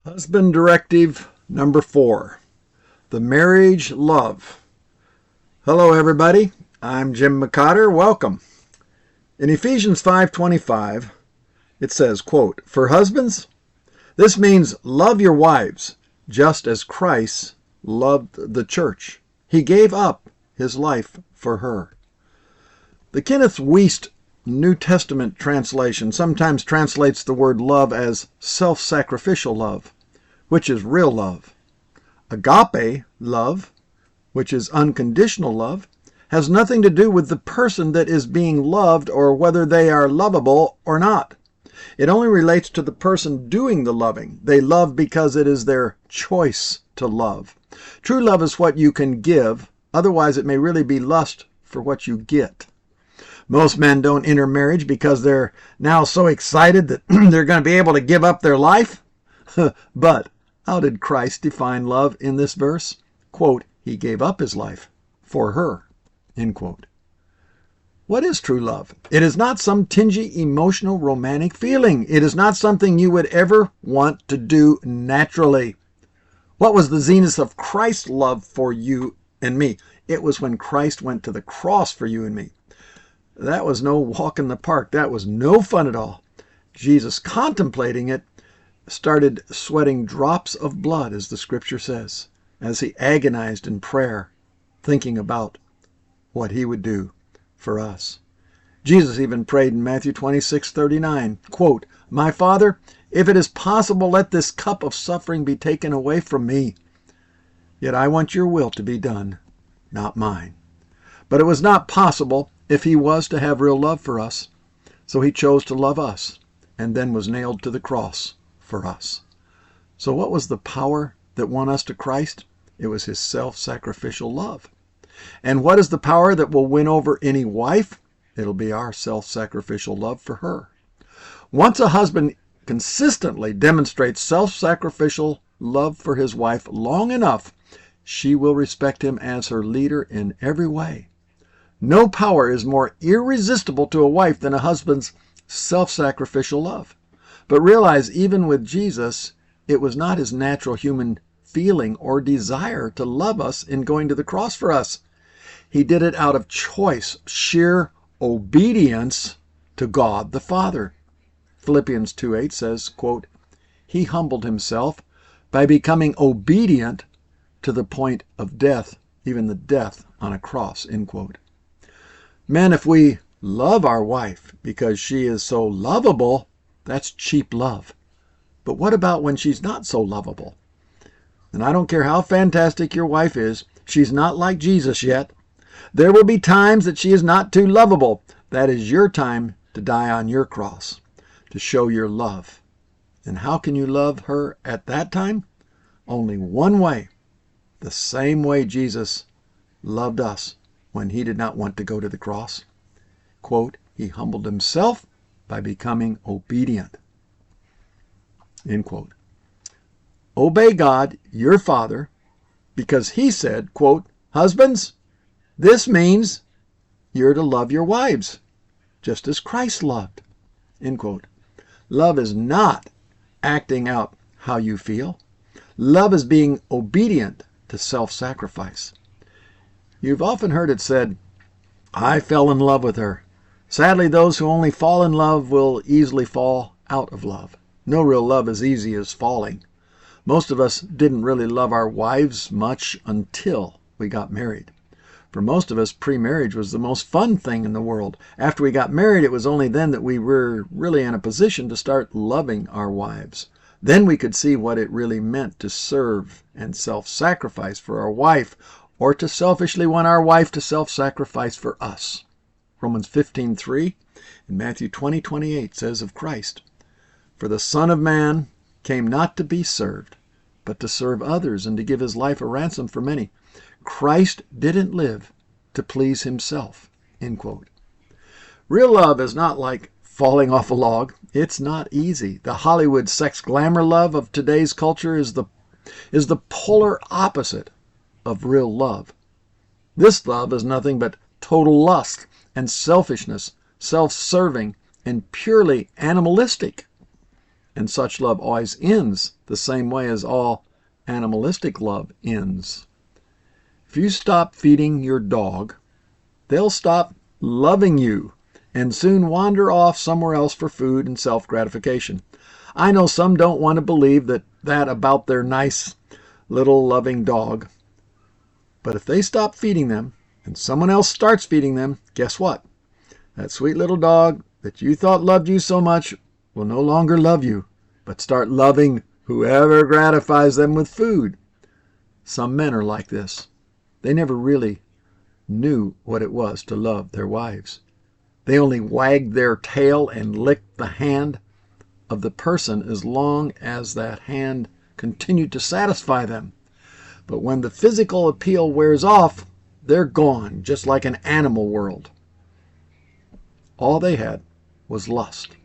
Husband Directive number 4, the marriage love. Hello everybody, I'm Jim McCotter. Welcome. In Ephesians 5:25, it says, quote, "For husbands, this means love your wives, just as Christ loved the church. He gave up his life for her." The Kenneth Wuest New Testament translation sometimes translates the word love as self-sacrificial love, which is real love. Agape love, which is unconditional love, has nothing to do with the person that is being loved or whether they are lovable or not. It only relates to the person doing the loving. They love because it is their choice to love. True love is what you can give, otherwise it may really be lust for what you get. Most men don't enter marriage because they're now so excited that they're going to be able to give up their life. But how did Christ define love in this verse? Quote, "He gave up his life for her." End quote. What is true love? It is not some tingy, emotional, romantic feeling. It is not something you would ever want to do naturally. What was the zenith of Christ's love for you and me? It was when Christ went to the cross for you and me. That was no walk in the park. That was no fun at all. Jesus, contemplating it, started sweating drops of blood, as the scripture says, as he agonized in prayer, thinking about what he would do for us. Jesus even prayed in Matthew 26:39, quote, "My Father, if it is possible, let this cup of suffering be taken away from me. Yet I want your will to be done, not mine." But it was not possible if he was to have real love for us. So he chose to love us and then was nailed to the cross for us. So what was the power that won us to Christ? It was his self-sacrificial love. And what is the power that will win over any wife? It'll be our self-sacrificial love for her. Once a husband consistently demonstrates self-sacrificial love for his wife long enough, she will respect him as her leader in every way. No power is more irresistible to a wife than a husband's self-sacrificial love. But realize, even with Jesus, it was not his natural human feeling or desire to love us in going to the cross for us. He did it out of choice, sheer obedience to God the Father. Philippians 2:8 says, quote, "He humbled himself by becoming obedient to the point of death, even the death on a cross," end quote. Men, if we love our wife because she is so lovable, that's cheap love. But what about when she's not so lovable? And I don't care how fantastic your wife is, she's not like Jesus yet. There will be times that she is not too lovable. That is your time to die on your cross, to show your love. And how can you love her at that time? Only one way, the same way Jesus loved us when he did not want to go to the cross. Quote, "He humbled himself by becoming obedient." End quote. Obey God, your Father, because he said, quote, "Husbands, this means you're to love your wives, just as Christ loved." End quote. Love is not acting out how you feel. Love is being obedient to self-sacrifice. You've often heard it said, "I fell in love with her." Sadly, those who only fall in love will easily fall out of love. No real love is easy as falling. Most of us didn't really love our wives much until we got married. For most of us, pre-marriage was the most fun thing in the world. After we got married, it was only then that we were really in a position to start loving our wives. Then we could see what it really meant to serve and self-sacrifice for our wife, or to selfishly want our wife to self-sacrifice for us. Romans 15:3 and Matthew 20:28 says of Christ, "For the Son of Man came not to be served, but to serve others and to give his life a ransom for many." Christ didn't live to please himself. End quote. Real love is not like falling off a log. It's not easy. The Hollywood sex glamour love of today's culture is the polar opposite of real love. This love is nothing but total lust and selfishness, self-serving, and purely animalistic. And such love always ends the same way as all animalistic love ends. If you stop feeding your dog, they'll stop loving you and soon wander off somewhere else for food and self-gratification. I know some don't want to believe that about their nice little loving dog. But if they stop feeding them and someone else starts feeding them, guess what? That sweet little dog that you thought loved you so much will no longer love you, but start loving whoever gratifies them with food. Some men are like this. They never really knew what it was to love their wives. They only wagged their tail and licked the hand of the person as long as that hand continued to satisfy them. But when the physical appeal wears off, they're gone, just like an animal world. All they had was lust.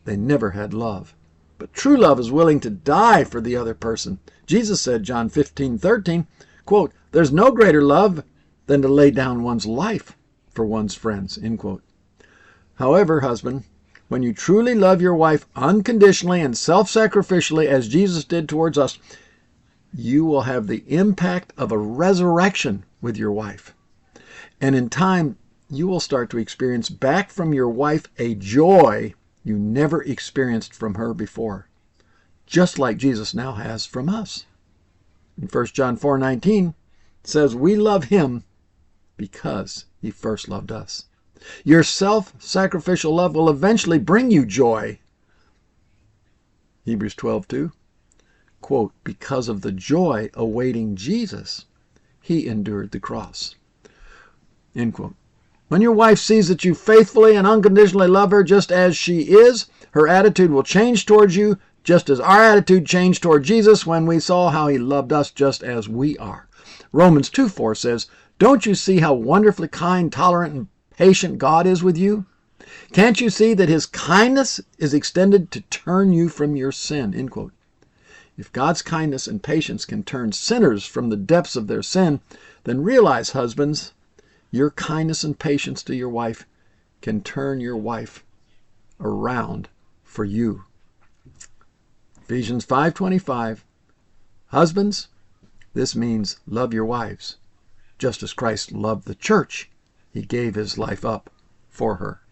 They never had love. But true love is willing to die for the other person. Jesus said, John 15:13, quote, "There's no greater love than to lay down one's life for one's friends," end quote. However, husband, when you truly love your wife unconditionally and self-sacrificially as Jesus did towards us, you will have the impact of a resurrection with your wife. And in time, you will start to experience back from your wife a joy you never experienced from her before, just like Jesus now has from us. In 1 John 4:19, it says, "We love him because he first loved us." Your self-sacrificial love will eventually bring you joy. Hebrews 12:2, quote, "Because of the joy awaiting Jesus, he endured the cross," end quote. When your wife sees that you faithfully and unconditionally love her just as she is, her attitude will change towards you, just as our attitude changed toward Jesus when we saw how he loved us just as we are. Romans 2:4 says, "Don't you see how wonderfully kind, tolerant, and patient God is with you? Can't you see that his kindness is extended to turn you from your sin?" End quote. If God's kindness and patience can turn sinners from the depths of their sin, then realize, husbands, your kindness and patience to your wife can turn your wife around for you. Ephesians 5:25, husbands, this means love your wives, just as Christ loved the church. He gave his life up for her.